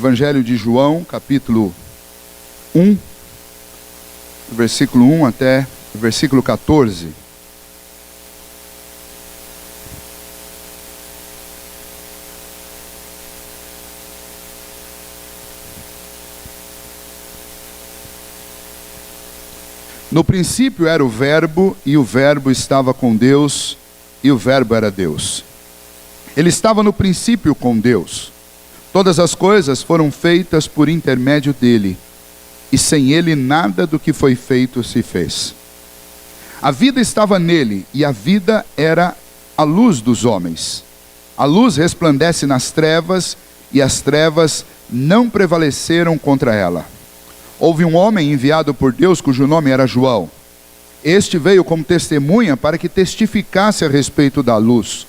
Evangelho de João, capítulo 1, versículo 1 até o versículo 14. No princípio era o Verbo, e o Verbo estava com Deus, e o Verbo era Deus. Ele estava no princípio com Deus. Todas as coisas foram feitas por intermédio dele, e sem ele nada do que foi feito se fez. A vida estava nele, e a vida era a luz dos homens. A luz resplandece nas trevas, e as trevas não prevaleceram contra ela. Houve um homem enviado por Deus, cujo nome era João. Este veio como testemunha para que testificasse a respeito da luz,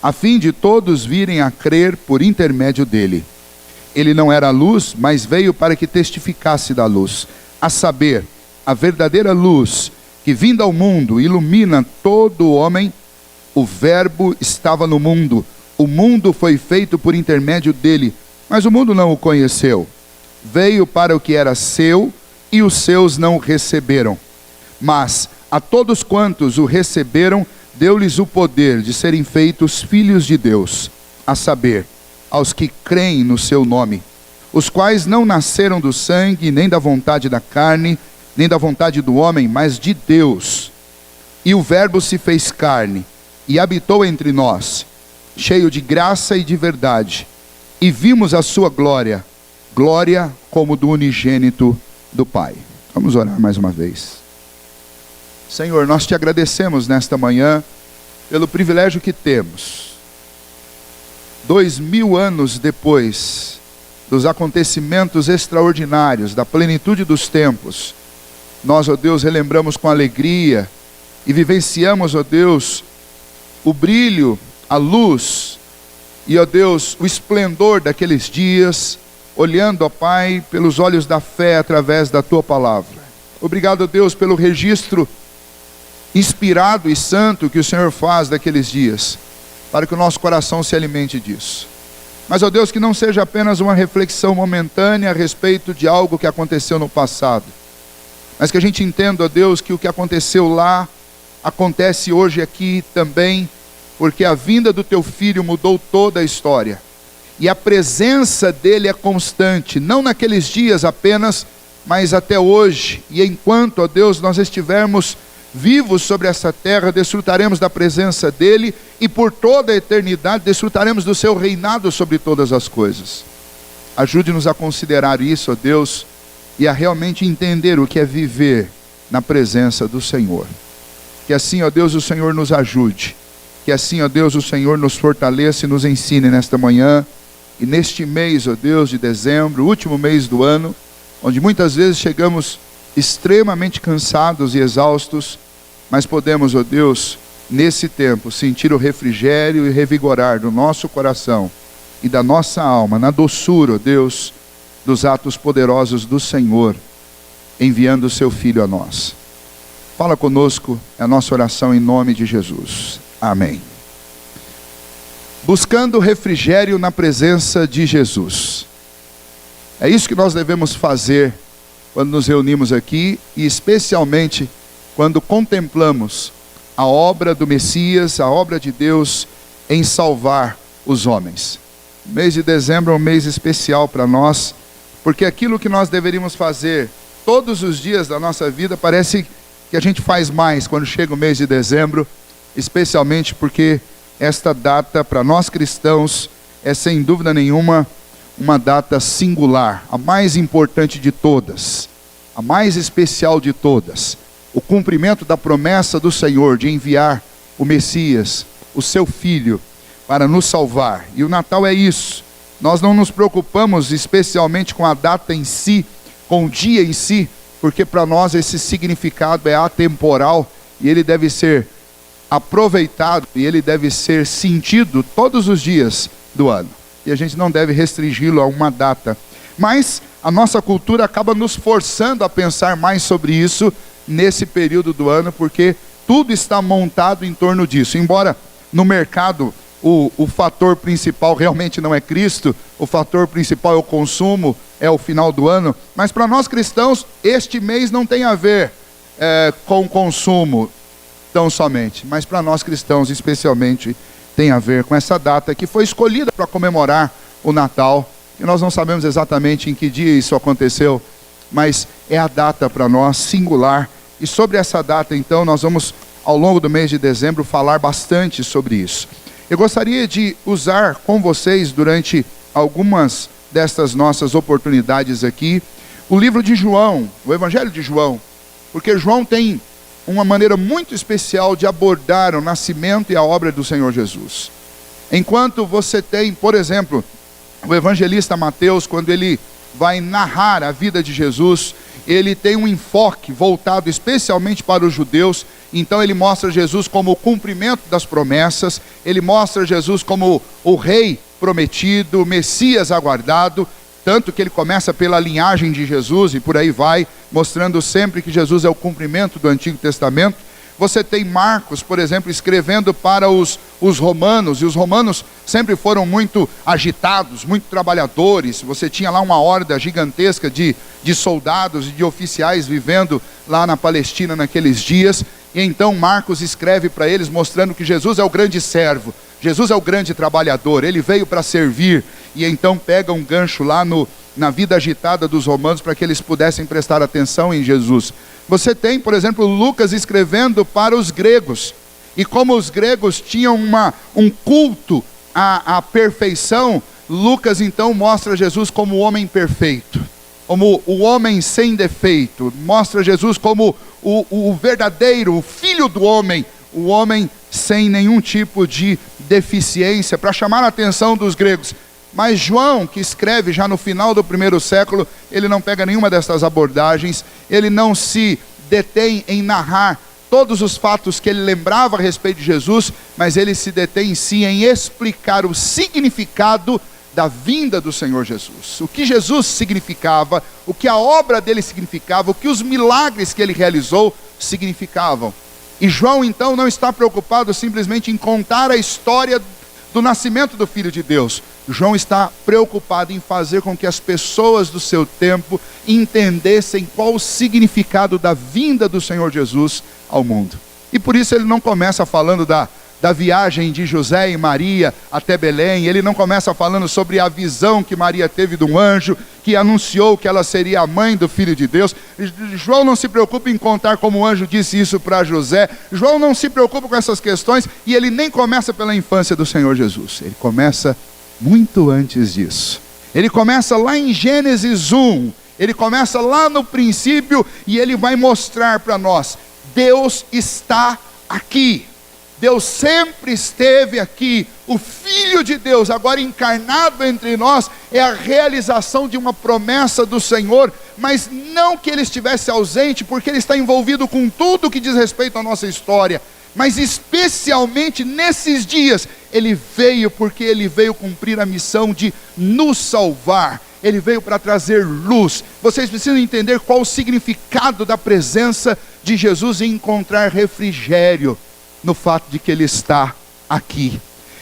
a fim de todos virem a crer por intermédio dele. Ele não era a luz, mas veio para que testificasse da luz, a saber, a verdadeira luz, que vinda ao mundo ilumina todo o homem. O Verbo estava no mundo, o mundo foi feito por intermédio dele, mas o mundo não o conheceu. Veio para o que era seu, e os seus não o receberam. Mas a todos quantos o receberam, deu-lhes o poder de serem feitos filhos de Deus, a saber, aos que creem no seu nome, os quais não nasceram do sangue, nem da vontade da carne, nem da vontade do homem, mas de Deus. E o Verbo se fez carne, e habitou entre nós, cheio de graça e de verdade, e vimos a sua glória, glória como do unigênito do Pai. Vamos orar mais uma vez. Senhor, nós te agradecemos nesta manhã pelo privilégio que temos. 2000 anos depois dos acontecimentos extraordinários, da plenitude dos tempos, nós, ó Deus, relembramos com alegria e vivenciamos, ó Deus, o brilho, a luz e, ó Deus, o esplendor daqueles dias, olhando, ó Pai, pelos olhos da fé através da Tua Palavra. Obrigado, Deus, pelo registro inspirado e santo que o Senhor faz daqueles dias, para que o nosso coração se alimente disso. Mas, ó Deus, que não seja apenas uma reflexão momentânea a respeito de algo que aconteceu no passado, mas que a gente entenda, ó Deus, que o que aconteceu lá, acontece hoje aqui também, porque a vinda do Teu Filho mudou toda a história. E a presença dele é constante, não naqueles dias apenas, mas até hoje. E enquanto, ó Deus, nós estivermos vivos sobre essa terra, desfrutaremos da presença dele, e por toda a eternidade desfrutaremos do seu reinado sobre todas as coisas. Ajude-nos a considerar isso, ó Deus, e a realmente entender o que é viver na presença do Senhor. Que assim, ó Deus, o Senhor nos ajude. Que assim, ó Deus, o Senhor nos fortaleça e nos ensine nesta manhã. E neste mês, ó Deus, de dezembro, último mês do ano, onde muitas vezes chegamos extremamente cansados e exaustos, mas podemos, ó Deus, nesse tempo, sentir o refrigério e revigorar do nosso coração e da nossa alma, na doçura, ó Deus, dos atos poderosos do Senhor, enviando o seu Filho a nós. Fala conosco, é a nossa oração em nome de Jesus. Amém. Buscando refrigério na presença de Jesus. É isso que nós devemos fazer quando nos reunimos aqui, e especialmente quando contemplamos a obra do Messias, a obra de Deus em salvar os homens. O mês de dezembro é um mês especial para nós, porque aquilo que nós deveríamos fazer todos os dias da nossa vida, parece que a gente faz mais quando chega o mês de dezembro, especialmente porque esta data, para nós cristãos, é sem dúvida nenhuma uma data singular, a mais importante de todas, a mais especial de todas. O cumprimento da promessa do Senhor de enviar o Messias, o seu Filho, para nos salvar. E o Natal é isso. Nós não nos preocupamos especialmente com a data em si, com o dia em si, porque para nós esse significado é atemporal e ele deve ser aproveitado e ele deve ser sentido todos os dias do ano. E a gente não deve restringi-lo a uma data. Mas a nossa cultura acaba nos forçando a pensar mais sobre isso nesse período do ano, porque tudo está montado em torno disso. Embora no mercado o fator principal realmente não é Cristo, o fator principal é o consumo, é o final do ano. Mas para nós cristãos, este mês não tem a ver com consumo tão somente, mas para nós cristãos especialmente tem a ver com essa data que foi escolhida para comemorar o Natal. E nós não sabemos exatamente em que dia isso aconteceu, mas é a data para nós singular. E sobre essa data, então, nós vamos, ao longo do mês de dezembro, falar bastante sobre isso. Eu gostaria de usar com vocês, durante algumas destas nossas oportunidades aqui, o livro de João, o Evangelho de João, porque João tem uma maneira muito especial de abordar o nascimento e a obra do Senhor Jesus. Enquanto você tem, por exemplo, o evangelista Mateus, quando ele vai narrar a vida de Jesus, ele tem um enfoque voltado especialmente para os judeus. Então ele mostra Jesus como o cumprimento das promessas, ele mostra Jesus como o rei prometido, o Messias aguardado, tanto que ele começa pela linhagem de Jesus e por aí vai, mostrando sempre que Jesus é o cumprimento do Antigo Testamento. Você tem Marcos, por exemplo, escrevendo para os romanos, e os romanos sempre foram muito agitados, muito trabalhadores. Você tinha lá uma horda gigantesca de soldados e de oficiais vivendo lá na Palestina naqueles dias. E então Marcos escreve para eles mostrando que Jesus é o grande servo, Jesus é o grande trabalhador, ele veio para servir. E então pega um gancho lá na vida agitada dos romanos para que eles pudessem prestar atenção em Jesus. Você tem, por exemplo, Lucas escrevendo para os gregos. E como os gregos tinham um culto à perfeição, Lucas então mostra Jesus como o homem perfeito, como o homem sem defeito. Mostra Jesus como o verdadeiro, o filho do homem, o homem sem nenhum tipo de deficiência, para chamar a atenção dos gregos. Mas João, que escreve já no final do primeiro século, ele não pega nenhuma dessas abordagens, ele não se detém em narrar todos os fatos que ele lembrava a respeito de Jesus, mas ele se detém sim em explicar o significado da vinda do Senhor Jesus. O que Jesus significava, o que a obra dele significava, o que os milagres que ele realizou significavam. E João então não está preocupado simplesmente em contar a história do nascimento do Filho de Deus. João está preocupado em fazer com que as pessoas do seu tempo entendessem qual o significado da vinda do Senhor Jesus ao mundo. E por isso ele não começa falando da viagem de José e Maria até Belém, ele não começa falando sobre a visão que Maria teve de um anjo, que anunciou que ela seria a mãe do Filho de Deus. João não se preocupa em contar como o anjo disse isso para José. João não se preocupa com essas questões, e ele nem começa pela infância do Senhor Jesus. Ele começa muito antes disso. Ele começa lá em Gênesis 1, ele começa lá no princípio, e ele vai mostrar para nós: Deus está aqui. Deus sempre esteve aqui. O Filho de Deus, agora encarnado entre nós, é a realização de uma promessa do Senhor, mas não que ele estivesse ausente, porque ele está envolvido com tudo que diz respeito à nossa história, mas especialmente nesses dias, ele veio porque ele veio cumprir a missão de nos salvar. Ele veio para trazer luz. Vocês precisam entender qual o significado da presença de Jesus e encontrar refrigério no fato de que ele está aqui.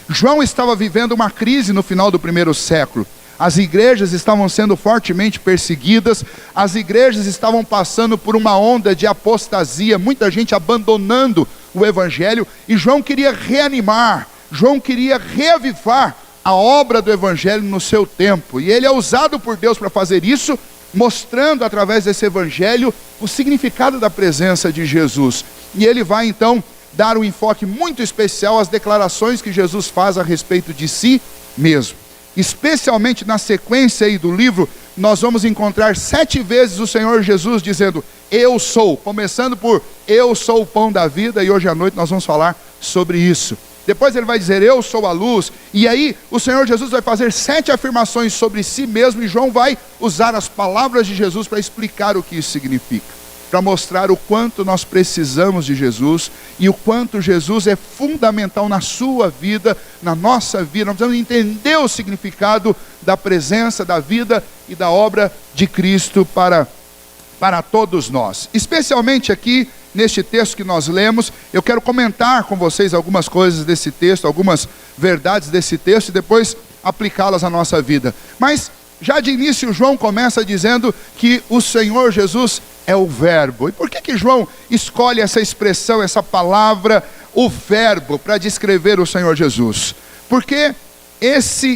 João estava vivendo uma crise no final do primeiro século. As igrejas estavam sendo fortemente perseguidas, as igrejas estavam passando por uma onda de apostasia, muita gente abandonando o evangelho, e João queria reanimar, João queria reavivar a obra do evangelho no seu tempo, e ele é usado por Deus para fazer isso, mostrando através desse evangelho o significado da presença de Jesus. E ele vai então dar um enfoque muito especial às declarações que Jesus faz a respeito de si mesmo. Especialmente na sequência aí do livro, nós vamos encontrar 7 vezes o Senhor Jesus dizendo: eu sou, começando por eu sou o pão da vida, e hoje à noite nós vamos falar sobre isso. Depois ele vai dizer: eu sou a luz, e aí o Senhor Jesus vai fazer 7 afirmações sobre si mesmo, e João vai usar as palavras de Jesus para explicar o que isso significa, para mostrar o quanto nós precisamos de Jesus, e o quanto Jesus é fundamental na sua vida, na nossa vida. Nós precisamos entender o significado da presença, da vida e da obra de Cristo para todos nós. Especialmente aqui neste texto que nós lemos. Eu quero comentar com vocês algumas coisas desse texto, algumas verdades desse texto, e depois aplicá-las à nossa vida. Mas, já de início, João começa dizendo que o Senhor Jesus é o Verbo. E por que João escolhe essa expressão, essa palavra, o Verbo, para descrever o Senhor Jesus? Porque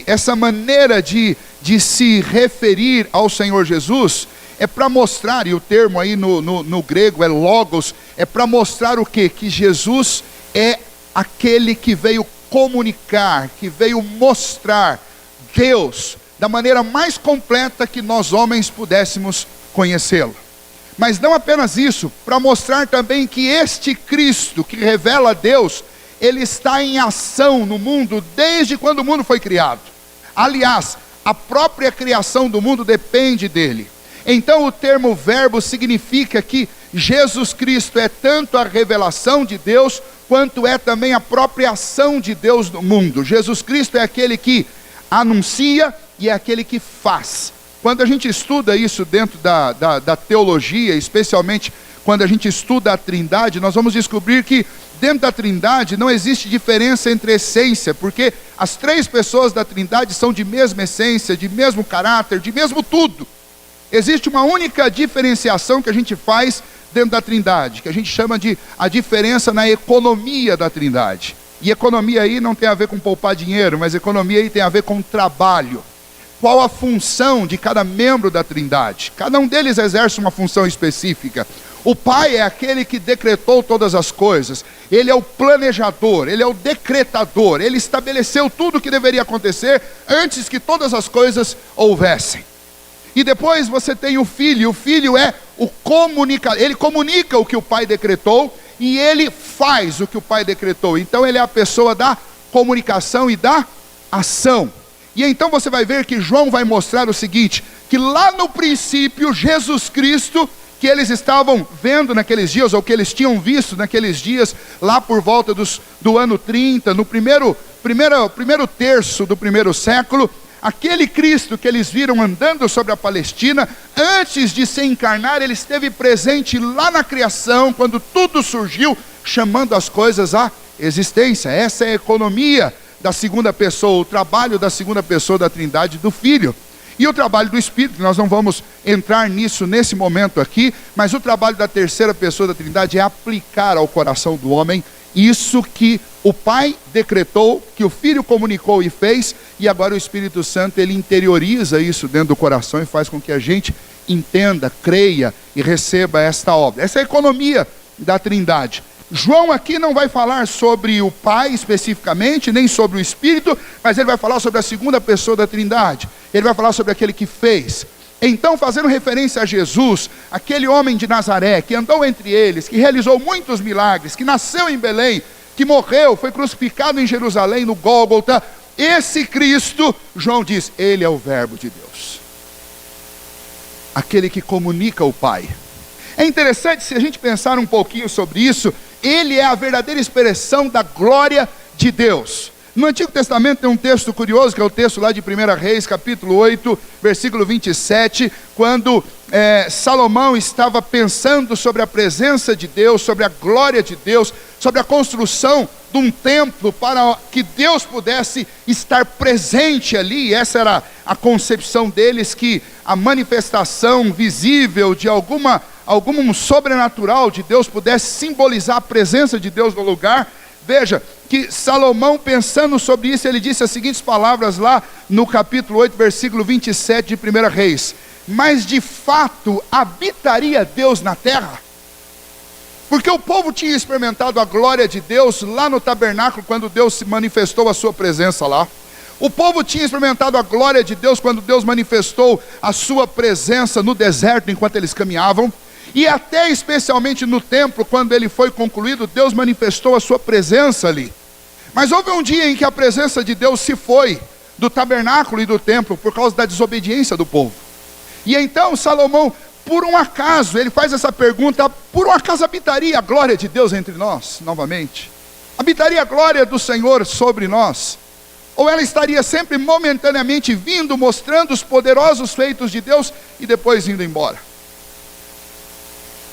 essa maneira de se referir ao Senhor Jesus é para mostrar, e o termo aí no grego é logos, é para mostrar o quê? Que Jesus é aquele que veio comunicar, que veio mostrar Deus da maneira mais completa que nós homens pudéssemos conhecê-lo. Mas não apenas isso, para mostrar também que este Cristo que revela Deus, ele está em ação no mundo desde quando o mundo foi criado. Aliás, a própria criação do mundo depende dele. Então o termo verbo significa que Jesus Cristo é tanto a revelação de Deus, quanto é também a própria ação de Deus no mundo. Jesus Cristo é aquele que anuncia e é aquele que faz. Quando a gente estuda isso dentro da teologia, especialmente quando a gente estuda a Trindade, nós vamos descobrir que dentro da Trindade não existe diferença entre essência, porque as três pessoas da Trindade são de mesma essência, de mesmo caráter, de mesmo tudo. Existe uma única diferenciação que a gente faz dentro da Trindade, que a gente chama de a diferença na economia da Trindade. E economia aí não tem a ver com poupar dinheiro, mas economia aí tem a ver com trabalho. Qual a função de cada membro da Trindade? Cada um deles exerce uma função específica. O Pai é aquele que decretou todas as coisas. Ele é o planejador, ele é o decretador. Ele estabeleceu tudo o que deveria acontecer antes que todas as coisas houvessem. E depois você tem o Filho. O Filho é o comunicador. Ele comunica o que o Pai decretou e ele faz o que o Pai decretou. Então ele é a pessoa da comunicação e da ação. E então você vai ver que João vai mostrar o seguinte, que lá no princípio, Jesus Cristo, que eles estavam vendo naqueles dias, ou que eles tinham visto naqueles dias, lá por volta do ano 30, no primeiro terço do primeiro século, aquele Cristo que eles viram andando sobre a Palestina, antes de se encarnar, ele esteve presente lá na criação, quando tudo surgiu, chamando as coisas à existência. Essa é a economia da segunda pessoa, o trabalho da segunda pessoa da Trindade, do Filho. E o trabalho do Espírito, nós não vamos entrar nisso nesse momento aqui, mas o trabalho da terceira pessoa da Trindade é aplicar ao coração do homem isso que o Pai decretou, que o Filho comunicou e fez, e agora o Espírito Santo, ele interioriza isso dentro do coração e faz com que a gente entenda, creia e receba esta obra. Essa é a economia da Trindade. João aqui não vai falar sobre o Pai especificamente, nem sobre o Espírito, mas ele vai falar sobre a segunda pessoa da Trindade. Ele vai falar sobre aquele que fez. Então, fazendo referência a Jesus, aquele homem de Nazaré, que andou entre eles, que realizou muitos milagres, que nasceu em Belém, que morreu, foi crucificado em Jerusalém, no Gólgota, esse Cristo, João diz, ele é o Verbo de Deus. Aquele que comunica o Pai. É interessante, se a gente pensar um pouquinho sobre isso, ele é a verdadeira expressão da glória de Deus. No Antigo Testamento tem um texto curioso, que é o texto lá de 1 Reis, capítulo 8, versículo 27, quando Salomão estava pensando sobre a presença de Deus, sobre a glória de Deus, sobre a construção de um templo para que Deus pudesse estar presente ali. Essa era a concepção deles, que a manifestação visível de algum sobrenatural de Deus pudesse simbolizar a presença de Deus no lugar. Veja, que Salomão, pensando sobre isso, ele disse as seguintes palavras lá no capítulo 8, versículo 27 de 1 Reis. Mas de fato habitaria Deus na terra? Porque o povo tinha experimentado a glória de Deus lá no tabernáculo, quando Deus se manifestou a sua presença lá. O povo tinha experimentado a glória de Deus quando Deus manifestou a sua presença no deserto enquanto eles caminhavam. E até especialmente no templo, quando ele foi concluído, Deus manifestou a sua presença ali. Mas houve um dia em que a presença de Deus se foi do tabernáculo e do templo por causa da desobediência do povo. E então Salomão, por um acaso, ele faz essa pergunta: por um acaso habitaria a glória de Deus entre nós novamente? Habitaria a glória do Senhor sobre nós? Ou ela estaria sempre momentaneamente vindo, mostrando os poderosos feitos de Deus e depois indo embora?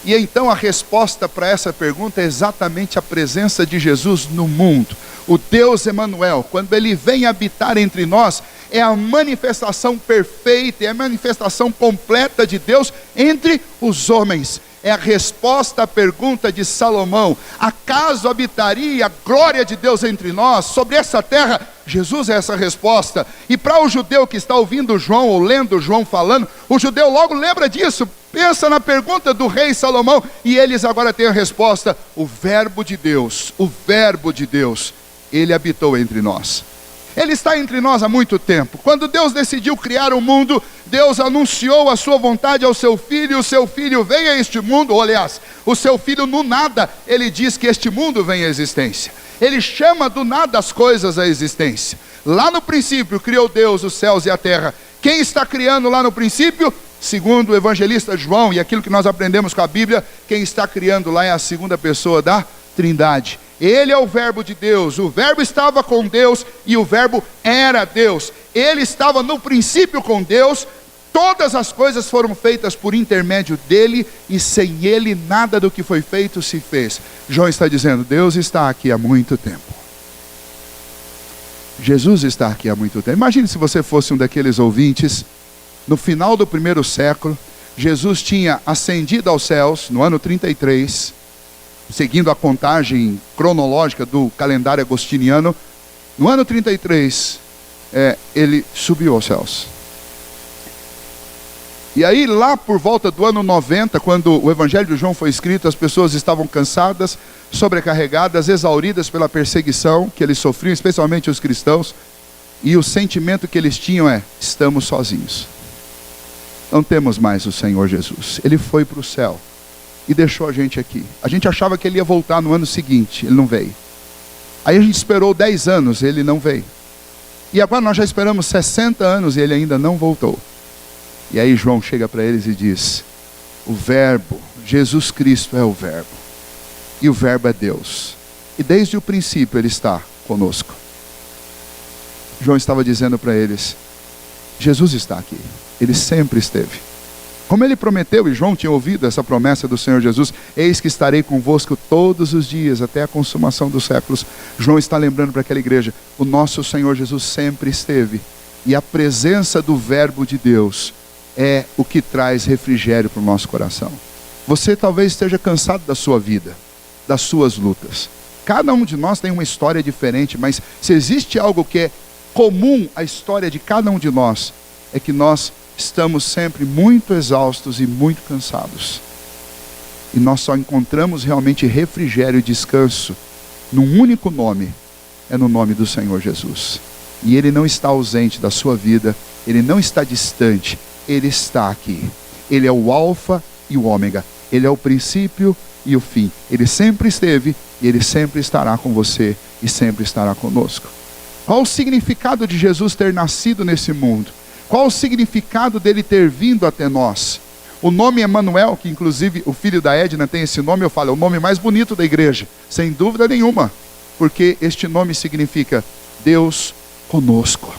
E então a resposta para essa pergunta é exatamente a presença de Jesus no mundo. O Deus Emanuel, quando Ele vem habitar entre nós, é a manifestação perfeita, é a manifestação completa de Deus entre os homens. É a resposta à pergunta de Salomão: acaso habitaria a glória de Deus entre nós, sobre essa terra? Jesus é essa resposta. E para o judeu que está ouvindo João, ou lendo João falando, o judeu logo lembra disso, pensa na pergunta do rei Salomão, e eles agora têm a resposta: o verbo de Deus, Ele habitou entre nós. Ele está entre nós há muito tempo. Quando Deus decidiu criar o mundo, Deus anunciou a sua vontade ao seu filho, e o seu filho veio a este mundo, ou aliás, o seu filho no nada, ele diz que este mundo vem à existência. Ele chama do nada as coisas à existência. Lá no princípio criou Deus os céus e a terra. Quem está criando lá no princípio? Segundo o evangelista João, e aquilo que nós aprendemos com a Bíblia, quem está criando lá é a segunda pessoa da Trindade. Ele é o verbo de Deus, o verbo estava com Deus e o verbo era Deus. Ele estava no princípio com Deus, todas as coisas foram feitas por intermédio dele, e sem ele nada do que foi feito se fez. João está dizendo: Deus está aqui há muito tempo. Jesus está aqui há muito tempo. Imagine se você fosse um daqueles ouvintes, no final do primeiro século, Jesus tinha ascendido aos céus no ano 33, seguindo a contagem cronológica do calendário agostiniano. No ano 33, ele subiu aos céus. E aí lá por volta do ano 90, quando o Evangelho de João foi escrito, as pessoas estavam cansadas, sobrecarregadas, exauridas pela perseguição que eles sofriam, especialmente os cristãos, e o sentimento que eles tinham é: estamos sozinhos, não temos mais o Senhor Jesus. Ele foi para o céu e deixou a gente aqui. A gente achava que ele ia voltar no ano seguinte, ele não veio. Aí a gente esperou 10 anos, ele não veio. E agora nós já esperamos 60 anos e ele ainda não voltou. E aí João chega para eles e diz: o verbo, Jesus Cristo é o verbo. E o verbo é Deus. E desde o princípio ele está conosco. João estava dizendo para eles: Jesus está aqui. Ele sempre esteve. Como ele prometeu, e João tinha ouvido essa promessa do Senhor Jesus: eis que estarei convosco todos os dias, até a consumação dos séculos. João está lembrando para aquela igreja: o nosso Senhor Jesus sempre esteve. E a presença do verbo de Deus é o que traz refrigério para o nosso coração. Você talvez esteja cansado da sua vida, das suas lutas. Cada um de nós tem uma história diferente, mas se existe algo que é comum à história de cada um de nós, é que nós estamos sempre muito exaustos e muito cansados. E nós só encontramos realmente refrigério e descanso num único nome, é no nome do Senhor Jesus. E Ele não está ausente da sua vida, Ele não está distante, Ele está aqui. Ele é o alfa e o ômega, Ele é o princípio e o fim. Ele sempre esteve e Ele sempre estará com você e sempre estará conosco. Qual o significado de Jesus ter nascido nesse mundo? Qual o significado dele ter vindo até nós? O nome Emanuel, que inclusive o filho da Edna tem esse nome, eu falo, é o nome mais bonito da igreja, sem dúvida nenhuma, porque este nome significa Deus conosco.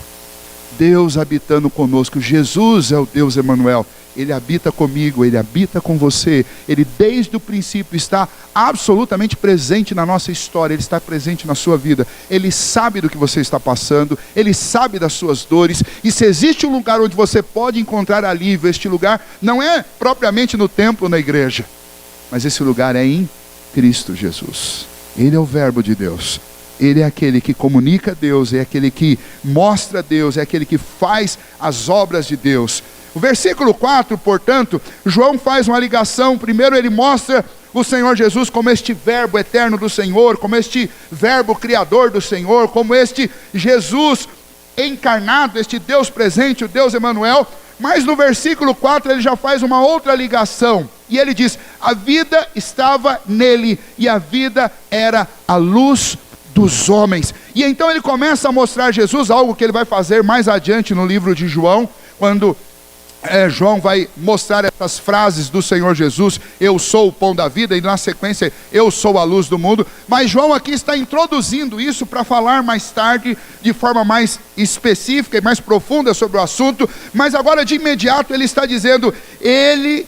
Deus habitando conosco. Jesus é o Deus Emanuel. Ele habita comigo, Ele habita com você. Ele desde o princípio está absolutamente presente na nossa história. Ele está presente na sua vida. Ele sabe do que você está passando, Ele sabe das suas dores. E se existe um lugar onde você pode encontrar alívio, este lugar não é propriamente no templo, na igreja, mas esse lugar é em Cristo Jesus. Ele é o verbo de Deus. Ele é aquele que comunica Deus, é aquele que mostra Deus, é aquele que faz as obras de Deus. O versículo 4, portanto, João faz uma ligação. Primeiro ele mostra o Senhor Jesus como este verbo eterno do Senhor, como este verbo criador do Senhor, como este Jesus encarnado, este Deus presente, o Deus Emanuel. Mas no versículo 4 ele já faz uma outra ligação. E ele diz: a vida estava nele, e a vida era a luz dos homens. E então ele começa a mostrar Jesus, algo que ele vai fazer mais adiante no livro de João, quando João vai mostrar essas frases do Senhor Jesus: eu sou o pão da vida, e na sequência, eu sou a luz do mundo. Mas João aqui está introduzindo isso para falar mais tarde, de forma mais específica e mais profunda sobre o assunto. Mas agora de imediato ele está dizendo: ele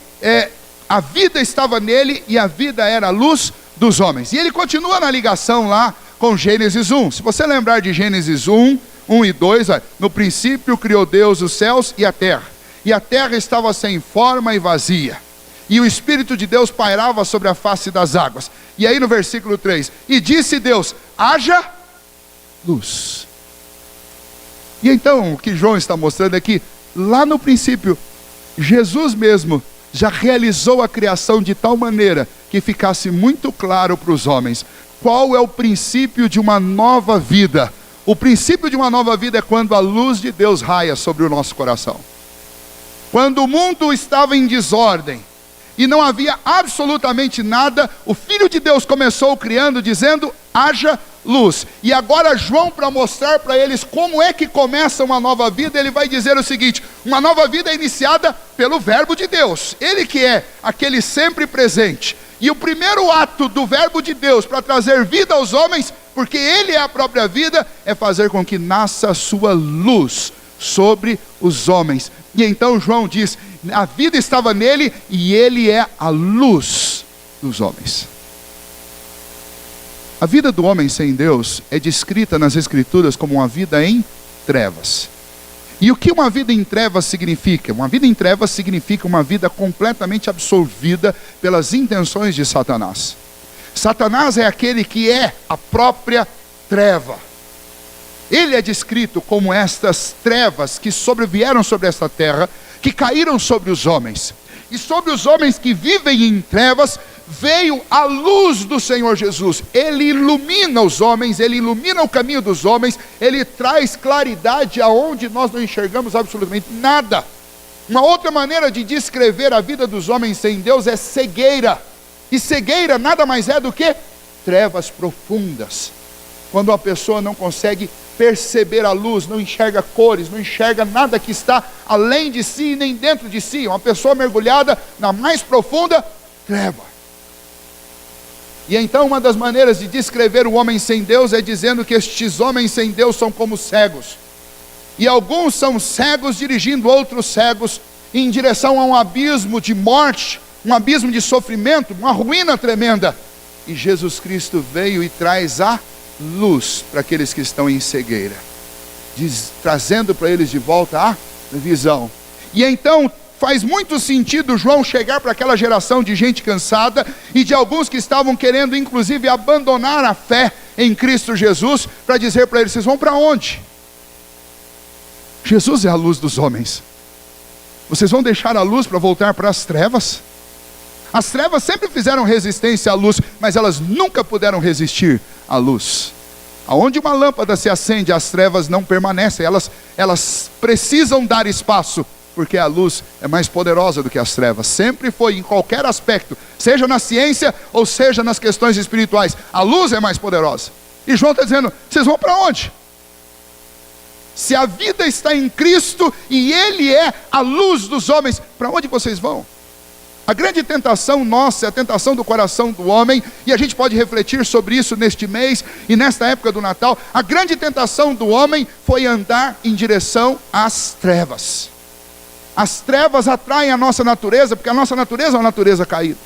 a vida estava nele e a vida era a luz dos homens. E ele continua na ligação lá com Gênesis 1. Se você lembrar de Gênesis 1 e 2, no princípio criou Deus os céus e a terra estava sem forma e vazia, e o Espírito de Deus pairava sobre a face das águas. E aí no versículo 3, e disse Deus, haja luz. E então o que João está mostrando é que lá no princípio, Jesus mesmo já realizou a criação de tal maneira que ficasse muito claro para os homens qual é o princípio de uma nova vida. O princípio de uma nova vida é quando a luz de Deus raia sobre o nosso coração. Quando o mundo estava em desordem e não havia absolutamente nada, o Filho de Deus começou criando, dizendo, haja luz. E agora João, para mostrar para eles como é que começa uma nova vida, ele vai dizer o seguinte: uma nova vida é iniciada pelo verbo de Deus, ele que é aquele sempre presente. E o primeiro ato do verbo de Deus para trazer vida aos homens, porque ele é a própria vida, é fazer com que nasça a sua luz sobre os homens. E então João diz, a vida estava nele e ele é a luz dos homens. A vida do homem sem Deus é descrita nas Escrituras como uma vida em trevas. E o que uma vida em trevas significa? Uma vida em trevas significa uma vida completamente absorvida pelas intenções de Satanás. Satanás é aquele que é a própria treva. Ele é descrito como estas trevas que sobrevieram sobre esta terra, que caíram sobre os homens. E sobre os homens que vivem em trevas, veio a luz do Senhor Jesus. Ele ilumina os homens, ele ilumina o caminho dos homens, ele traz claridade aonde nós não enxergamos absolutamente nada. Uma outra maneira de descrever a vida dos homens sem Deus é cegueira. E cegueira nada mais é do que trevas profundas. Quando uma pessoa não consegue perceber a luz, não enxerga cores, não enxerga nada que está além de si nem dentro de si. Uma pessoa mergulhada na mais profunda treva. E então uma das maneiras de descrever o homem sem Deus é dizendo que estes homens sem Deus são como cegos. E alguns são cegos dirigindo outros cegos em direção a um abismo de morte, um abismo de sofrimento, uma ruína tremenda. E Jesus Cristo veio e traz a luz para aqueles que estão em cegueira, trazendo para eles de volta a visão. E então faz muito sentido João chegar para aquela geração de gente cansada e de alguns que estavam querendo inclusive abandonar a fé em Cristo Jesus, para dizer para eles, vocês vão para onde? Jesus é a luz dos homens. Vocês vão deixar a luz para voltar para as trevas? As trevas sempre fizeram resistência à luz, mas elas nunca puderam resistir à luz. Aonde uma lâmpada se acende, as trevas não permanecem, elas precisam dar espaço, porque a luz é mais poderosa do que as trevas. Sempre foi, em qualquer aspecto, seja na ciência ou seja nas questões espirituais, a luz é mais poderosa. E João está dizendo, vocês vão para onde? Se a vida está em Cristo e ele é a luz dos homens, para onde vocês vão? A grande tentação nossa é a tentação do coração do homem, e a gente pode refletir sobre isso neste mês e nesta época do Natal. A grande tentação do homem foi andar em direção às trevas. As trevas atraem a nossa natureza, porque a nossa natureza é uma natureza caída.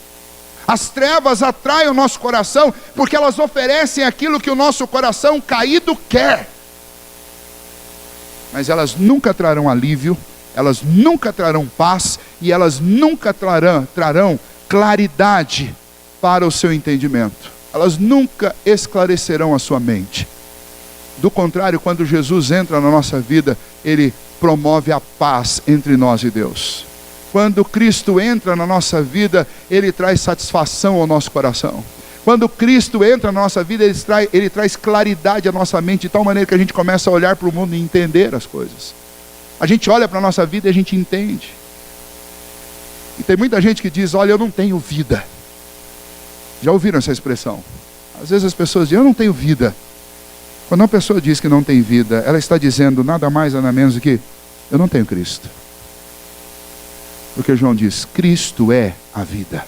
As trevas atraem o nosso coração, porque elas oferecem aquilo que o nosso coração caído quer. Mas elas nunca trarão alívio, elas nunca trarão paz, e elas nunca trarão claridade para o seu entendimento. Elas nunca esclarecerão a sua mente. Do contrário, quando Jesus entra na nossa vida, ele promove a paz entre nós e Deus. Quando Cristo entra na nossa vida, ele traz satisfação ao nosso coração. Quando Cristo entra na nossa vida, ele traz claridade à nossa mente, de tal maneira que a gente começa a olhar para o mundo e entender as coisas. A gente olha para a nossa vida e a gente entende. E tem muita gente que diz, olha, eu não tenho vida. Já ouviram essa expressão? Às vezes as pessoas dizem, eu não tenho vida. Quando uma pessoa diz que não tem vida, ela está dizendo nada mais, nada menos do que, eu não tenho Cristo. Porque João diz, Cristo é a vida.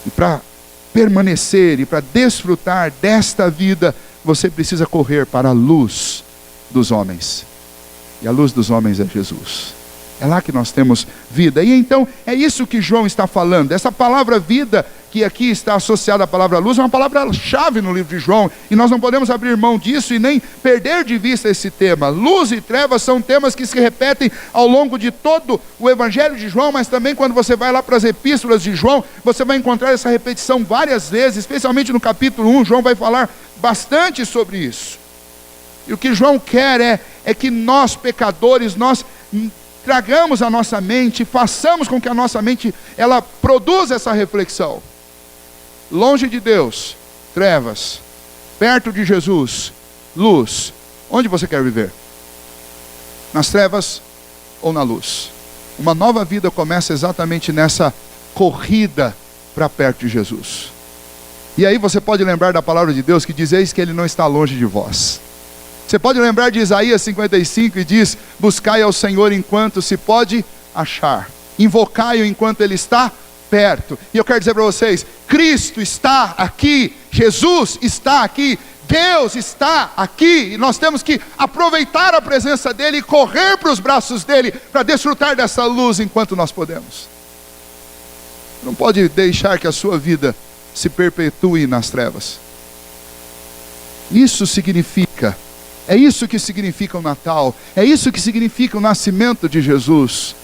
E para permanecer e para desfrutar desta vida, você precisa correr para a luz dos homens. E a luz dos homens é Jesus. É lá que nós temos vida. E então, é isso que João está falando. Essa palavra vida, que aqui está associada à palavra luz, é uma palavra-chave no livro de João. E nós não podemos abrir mão disso e nem perder de vista esse tema. Luz e trevas são temas que se repetem ao longo de todo o Evangelho de João, mas também quando você vai lá para as epístolas de João, você vai encontrar essa repetição várias vezes, especialmente no capítulo 1, João vai falar bastante sobre isso. E o que João quer é que nós, pecadores, nós tragamos a nossa mente, façamos com que a nossa mente, ela produza essa reflexão. Longe de Deus, trevas. Perto de Jesus, luz. Onde você quer viver? Nas trevas ou na luz? Uma nova vida começa exatamente nessa corrida para perto de Jesus. E aí você pode lembrar da palavra de Deus que diz: eis que Ele não está longe de vós. Você pode lembrar de Isaías 55 e diz: buscai ao Senhor enquanto se pode achar, invocai-o enquanto Ele está perto. E eu quero dizer para vocês, Cristo está aqui, Jesus está aqui, Deus está aqui, e nós temos que aproveitar a presença dEle e correr para os braços dEle, para desfrutar dessa luz enquanto nós podemos. Não pode deixar que a sua vida se perpetue nas trevas. Isso significa, é isso que significa o Natal, é isso que significa o nascimento de Jesus.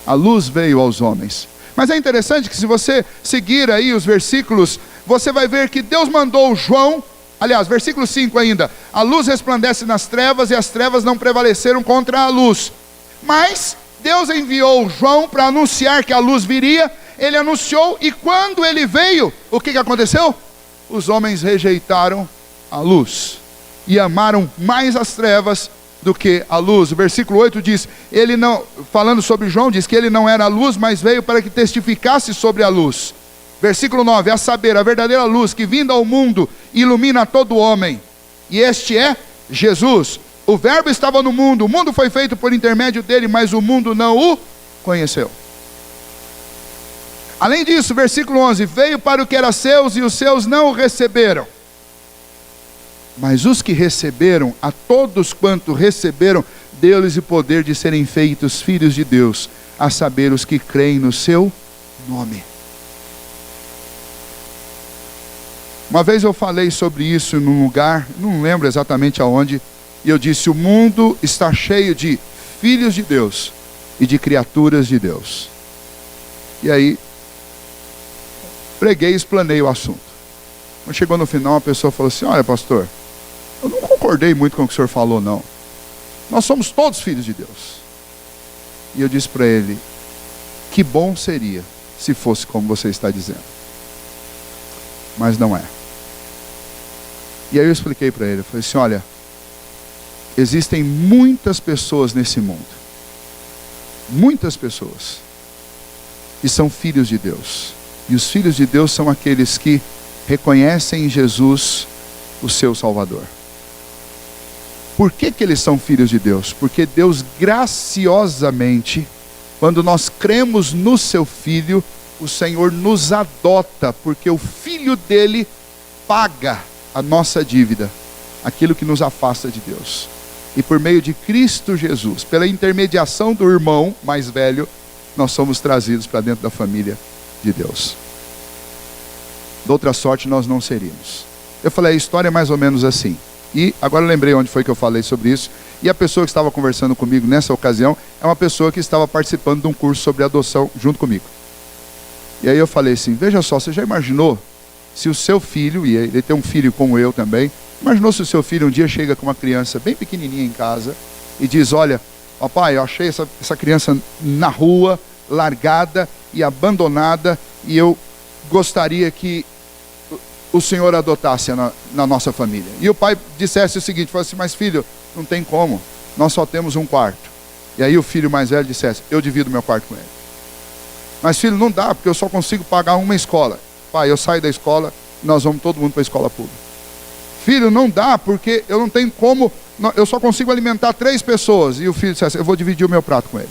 A luz veio aos homens. Mas é interessante que se você seguir aí os versículos, você vai ver que Deus mandou João, aliás, versículo 5 ainda: a luz resplandece nas trevas e as trevas não prevaleceram contra a luz. Mas Deus enviou João para anunciar que a luz viria. Ele anunciou, e quando ele veio, o que aconteceu? Os homens rejeitaram a luz e amaram mais as trevas do que a luz. O versículo 8 diz, ele não, falando sobre João, diz que ele não era a luz, mas veio para que testificasse sobre a luz. Versículo 9, a saber, a verdadeira luz que vinda ao mundo ilumina todo homem, e este é Jesus. O verbo estava no mundo, o mundo foi feito por intermédio dele, mas o mundo não o conheceu. Além disso, versículo 11, veio para o que era seus e os seus não o receberam. Mas os que receberam, a todos quanto receberam, deu-lhes o poder de serem feitos filhos de Deus, a saber, os que creem no seu nome. Uma vez eu falei sobre isso num lugar, não lembro exatamente aonde, e eu disse, o mundo está cheio de filhos de Deus e de criaturas de Deus. E aí, preguei e explanei o assunto. Quando chegou no final, a pessoa falou assim, olha pastor, eu não concordei muito com o que o senhor falou não. Nós somos todos filhos de Deus. E eu disse para ele, que bom seria se fosse como você está dizendo. Mas não é. E aí eu expliquei para ele, eu falei assim, olha, existem muitas pessoas nesse mundo, muitas pessoas, que são filhos de Deus. E os filhos de Deus são aqueles que reconhecem em Jesus o seu Salvador. Por que eles são filhos de Deus? Porque Deus graciosamente, quando nós cremos no seu Filho, o Senhor nos adota, porque o Filho dele paga a nossa dívida, aquilo que nos afasta de Deus. E por meio de Cristo Jesus, pela intermediação do irmão mais velho, nós somos trazidos para dentro da família de Deus. De outra sorte nós não seríamos. Eu falei, a história é mais ou menos assim. E agora eu lembrei onde foi que eu falei sobre isso. E a pessoa que estava conversando comigo nessa ocasião é uma pessoa que estava participando de um curso sobre adoção junto comigo. E aí eu falei assim, veja só, você já imaginou se o seu filho, e ele tem um filho como eu também, imaginou se o seu filho um dia chega com uma criança bem pequenininha em casa e diz, olha, papai, eu achei essa criança na rua, largada e abandonada, e eu gostaria que o Senhor adotasse na nossa família. E o pai dissesse o seguinte, falou assim, mas filho, não tem como, nós só temos um quarto. E aí o filho mais velho dissesse, eu divido meu quarto com ele. Mas filho, não dá, porque eu só consigo pagar uma escola. Pai, eu saio da escola, nós vamos todo mundo para a escola pública. Filho, não dá, porque eu não tenho como, eu só consigo alimentar 3 pessoas. E o filho dissesse, eu vou dividir o meu prato com ele.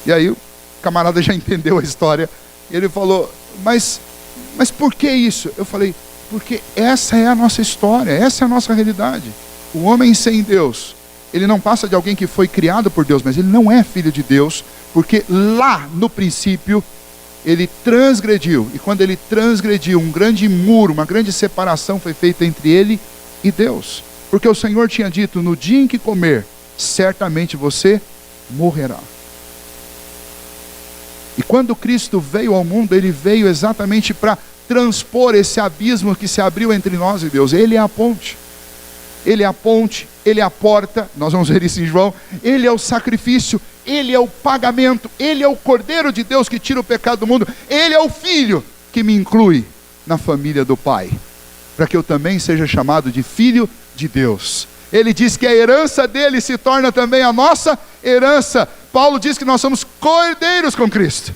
E aí o camarada já entendeu a história. E ele falou, mas por que isso? Eu falei, porque essa é a nossa história, essa é a nossa realidade. O homem sem Deus ele não passa de alguém que foi criado por Deus, mas ele não é filho de Deus, porque lá no princípio ele transgrediu, e quando ele transgrediu, um grande muro, uma grande separação foi feita entre ele e Deus, porque o Senhor tinha dito: no dia em que comer, certamente você morrerá. E quando Cristo veio ao mundo, ele veio exatamente para transpor esse abismo que se abriu entre nós e Deus. Ele é a ponte, ele é a ponte, ele é a porta, nós vamos ver isso em João. Ele é o sacrifício, ele é o pagamento, ele é o Cordeiro de Deus que tira o pecado do mundo, ele é o Filho que me inclui na família do Pai, para que eu também seja chamado de filho de Deus. Ele diz que a herança dele se torna também a nossa herança. Paulo diz que nós somos cordeiros com Cristo.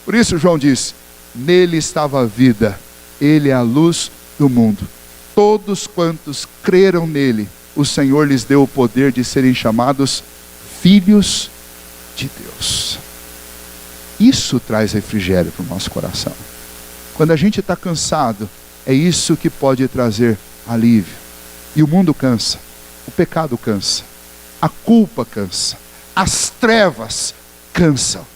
Por isso João diz: nele estava a vida, ele é a luz do mundo. Todos quantos creram nele, o Senhor lhes deu o poder de serem chamados filhos de Deus. Isso traz refrigério para o nosso coração. Quando a gente está cansado, é isso que pode trazer alívio. E o mundo cansa, o pecado cansa, a culpa cansa, as trevas cansam.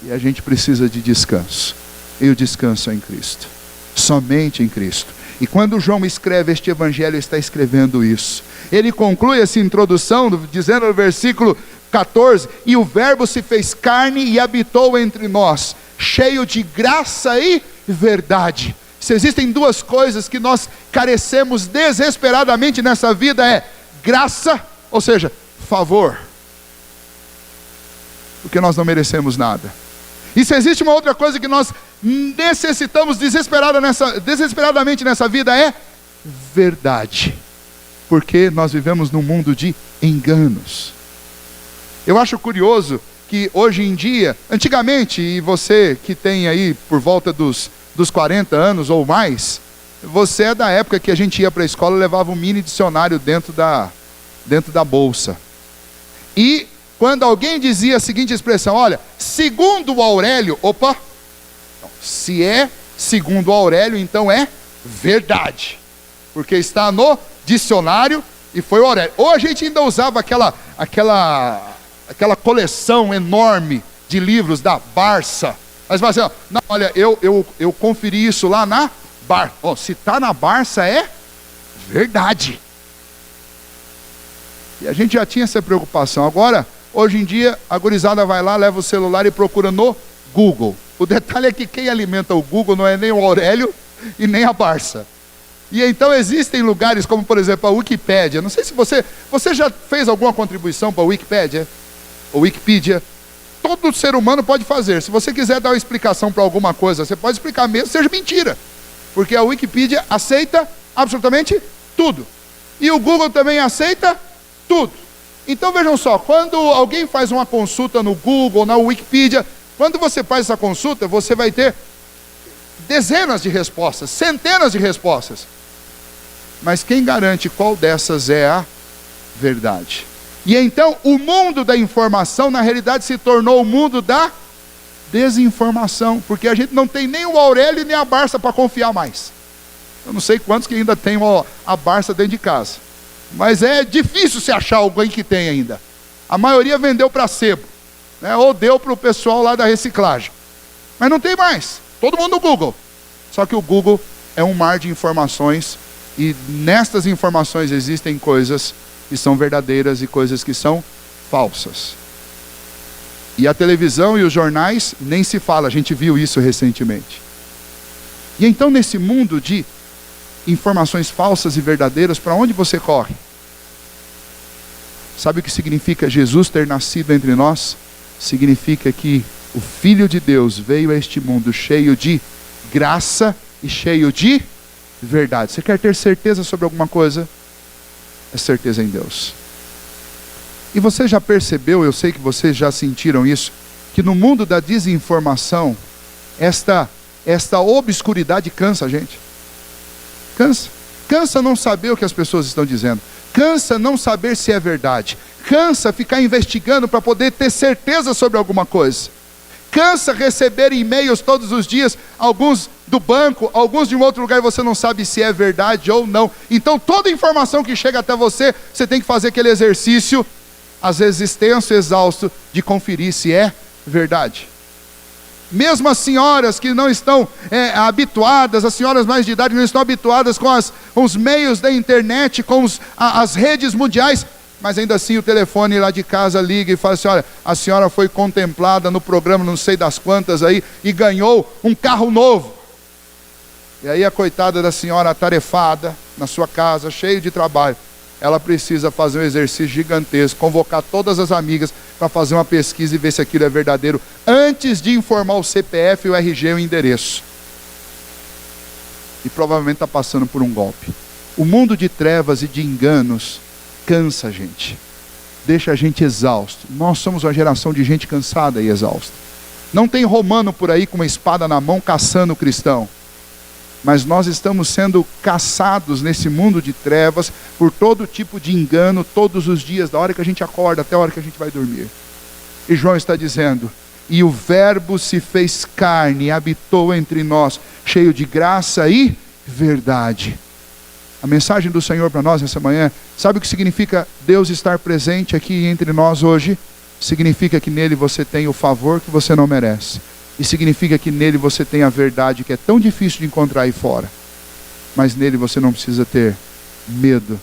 E a gente precisa de descanso. E o descanso é em Cristo, somente em Cristo. E quando João escreve este evangelho, está escrevendo isso. Ele conclui essa introdução dizendo no versículo 14: e o verbo se fez carne e habitou entre nós, cheio de graça e verdade. Se existem duas coisas que nós carecemos desesperadamente nessa vida, é graça, ou seja, favor, porque nós não merecemos nada. E se existe uma outra coisa que nós necessitamos desesperadamente nessa vida, é verdade, porque nós vivemos num mundo de enganos. Eu acho curioso que hoje em dia, antigamente, e você que tem aí por volta dos 40 anos ou mais, você é da época que a gente ia para a escola e levava um mini dicionário dentro da bolsa. E quando alguém dizia a seguinte expressão: olha, segundo o Aurélio, opa, se é segundo o Aurélio, então é verdade, porque está no dicionário e foi o Aurélio. Ou a gente ainda usava aquela coleção enorme de livros da Barça. Mas fala assim: ó, não, olha, eu conferi isso lá na Barça. Oh, se está na Barça é verdade. E a gente já tinha essa preocupação. Agora, hoje em dia, a gurizada vai lá, leva o celular e procura no Google. O detalhe é que quem alimenta o Google não é nem o Aurélio e nem a Barça. E então existem lugares como, por exemplo, a Wikipédia. Não sei se você já fez alguma contribuição para a Wikipédia? Ou Wikipedia? Todo ser humano pode fazer. Se você quiser dar uma explicação para alguma coisa, você pode explicar mesmo, seja mentira. Porque a Wikipedia aceita absolutamente tudo. E o Google também aceita tudo. Então vejam só, quando alguém faz uma consulta no Google, na Wikipedia, quando você faz essa consulta, você vai ter dezenas de respostas, centenas de respostas. Mas quem garante qual dessas é a verdade? E então o mundo da informação, na realidade, se tornou o mundo da desinformação, porque a gente não tem nem o Aurélio nem a Barça para confiar mais. Eu não sei quantos que ainda tem a Barça dentro de casa, mas é difícil se achar alguém que tem ainda. A maioria vendeu para sebo, né? Ou deu para o pessoal lá da reciclagem, mas não tem mais, todo mundo no Google. Só que o Google é um mar de informações, e nestas informações existem coisas que são verdadeiras e coisas que são falsas. E a televisão e os jornais nem se fala, a gente viu isso recentemente. E então nesse mundo de informações falsas e verdadeiras, para onde você corre? Sabe o que significa Jesus ter nascido entre nós? Significa que o Filho de Deus veio a este mundo cheio de graça e cheio de verdade. Você quer ter certeza sobre alguma coisa? É certeza em Deus. E você já percebeu, eu sei que vocês já sentiram isso, que no mundo da desinformação, esta obscuridade cansa a gente. Cansa não saber o que as pessoas estão dizendo. Cansa não saber se é verdade. Cansa ficar investigando para poder ter certeza sobre alguma coisa. Cansa receber e-mails todos os dias, alguns do banco, alguns de um outro lugar, e você não sabe se é verdade ou não. Então toda informação que chega até você, você tem que fazer aquele exercício, às vezes extenso, exausto, de conferir se é verdade. Mesmo as senhoras que não estão habituadas, as senhoras mais de idade que não estão habituadas com os meios da internet, com as redes mundiais, mas ainda assim o telefone lá de casa liga e fala assim: olha, a senhora foi contemplada no programa não sei das quantas aí e ganhou um carro novo. E aí a coitada da senhora atarefada na sua casa, cheio de trabalho, ela precisa fazer um exercício gigantesco, convocar todas as amigas para fazer uma pesquisa e ver se aquilo é verdadeiro, antes de informar o CPF, o RG e o endereço. E provavelmente está passando por um golpe. O mundo de trevas e de enganos cansa a gente, deixa a gente exausto. Nós somos uma geração de gente cansada e exausta. Não tem romano por aí com uma espada na mão caçando o cristão, mas nós estamos sendo caçados nesse mundo de trevas por todo tipo de engano todos os dias, da hora que a gente acorda até a hora que a gente vai dormir. E João está dizendo: e o verbo se fez carne e habitou entre nós, cheio de graça e verdade. A mensagem do Senhor para nós nessa manhã, sabe o que significa Deus estar presente aqui entre nós hoje? Significa que nele você tem o favor que você não merece. E significa que nele você tem a verdade que é tão difícil de encontrar aí fora. Mas nele você não precisa ter medo.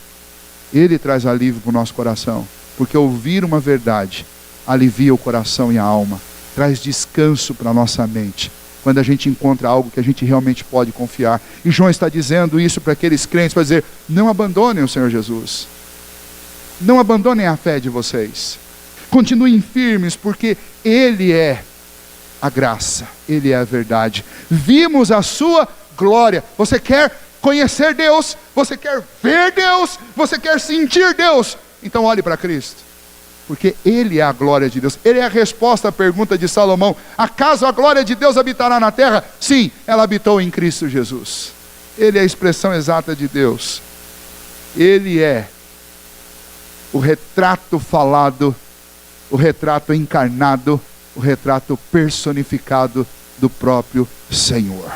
Ele traz alívio para o nosso coração. Porque ouvir uma verdade alivia o coração e a alma. Traz descanso para a nossa mente. Quando a gente encontra algo que a gente realmente pode confiar. E João está dizendo isso para aqueles crentes, para dizer: não abandonem o Senhor Jesus. Não abandonem a fé de vocês. Continuem firmes, porque Ele é a graça, Ele é a verdade. Vimos a sua glória. Você quer conhecer Deus? Você quer ver Deus? Você quer sentir Deus? Então olhe para Cristo, porque Ele é a glória de Deus. Ele é a resposta à pergunta de Salomão: acaso a glória de Deus habitará na terra? Sim, ela habitou em Cristo Jesus. Ele é a expressão exata de Deus. Ele é o retrato falado, o retrato encarnado, o retrato personificado do próprio Senhor.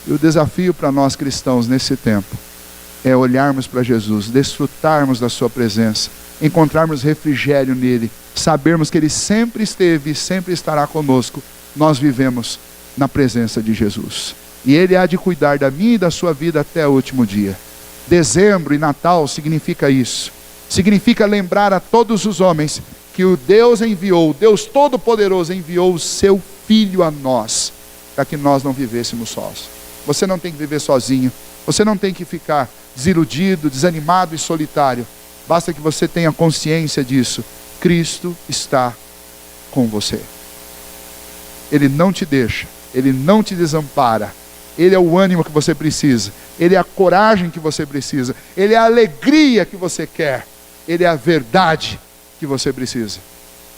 E o desafio para nós cristãos nesse tempo é olharmos para Jesus, desfrutarmos da sua presença, encontrarmos refrigério nele, sabermos que ele sempre esteve e sempre estará conosco. Nós vivemos na presença de Jesus e ele há de cuidar da minha e da sua vida até o último dia. Dezembro e Natal significa isso. Significa lembrar a todos os homens que o Deus enviou, o Deus Todo-Poderoso enviou o seu Filho a nós, para que nós não vivêssemos sós. Você não tem que viver sozinho, você não tem que ficar desiludido, desanimado e solitário. Basta que você tenha consciência disso. Cristo está com você. Ele não te deixa, Ele não te desampara. Ele é o ânimo que você precisa, Ele é a coragem que você precisa, Ele é a alegria que você quer, Ele é a verdade que você precisa.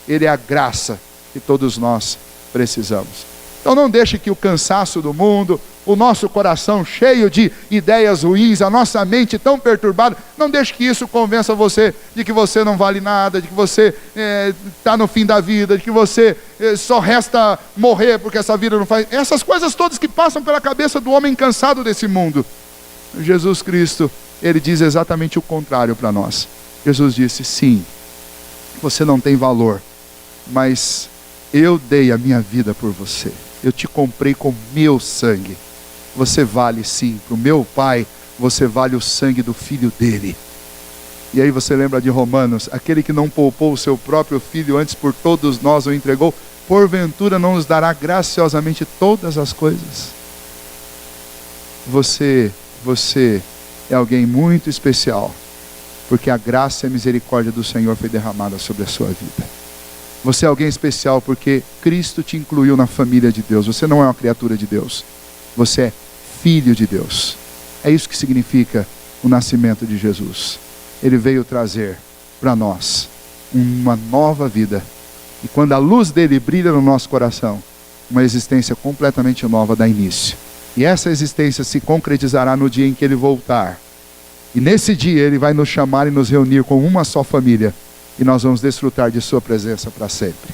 Ele é a graça que todos nós precisamos. Então não deixe que o cansaço do mundo, o nosso coração cheio de ideias ruins, a nossa mente tão perturbada, não deixe que isso convença você de que você não vale nada, de que você está no fim da vida, de que você só resta morrer porque essa vida não faz. Essas coisas todas que passam pela cabeça do homem cansado desse mundo. Jesus Cristo, Ele diz exatamente o contrário para nós. Jesus disse: sim, você não tem valor, mas eu dei a minha vida por você. Eu te comprei com meu sangue. Você vale sim, para o meu Pai, você vale o sangue do Filho dele. E aí você lembra de Romanos: aquele que não poupou o seu próprio Filho, antes por todos nós o entregou, porventura não nos dará graciosamente todas as coisas? Você é alguém muito especial, porque a graça e a misericórdia do Senhor foi derramada sobre a sua vida. Você é alguém especial porque Cristo te incluiu na família de Deus. Você não é uma criatura de Deus, você é filho de Deus. É isso que significa o nascimento de Jesus. Ele veio trazer para nós uma nova vida. E quando a luz dele brilha no nosso coração, uma existência completamente nova dá início. E essa existência se concretizará no dia em que ele voltar. E nesse dia ele vai nos chamar e nos reunir com uma só família. E nós vamos desfrutar de sua presença para sempre.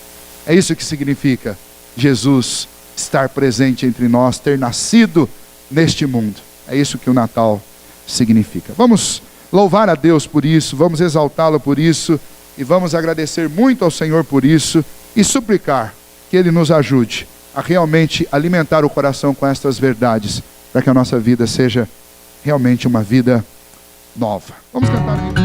É isso que significa Jesus estar presente entre nós, ter nascido neste mundo. É isso que o Natal significa. Vamos louvar a Deus por isso, vamos exaltá-lo por isso, e vamos agradecer muito ao Senhor por isso, e suplicar que Ele nos ajude a realmente alimentar o coração com estas verdades, para que a nossa vida seja realmente uma vida nova. Vamos cantar.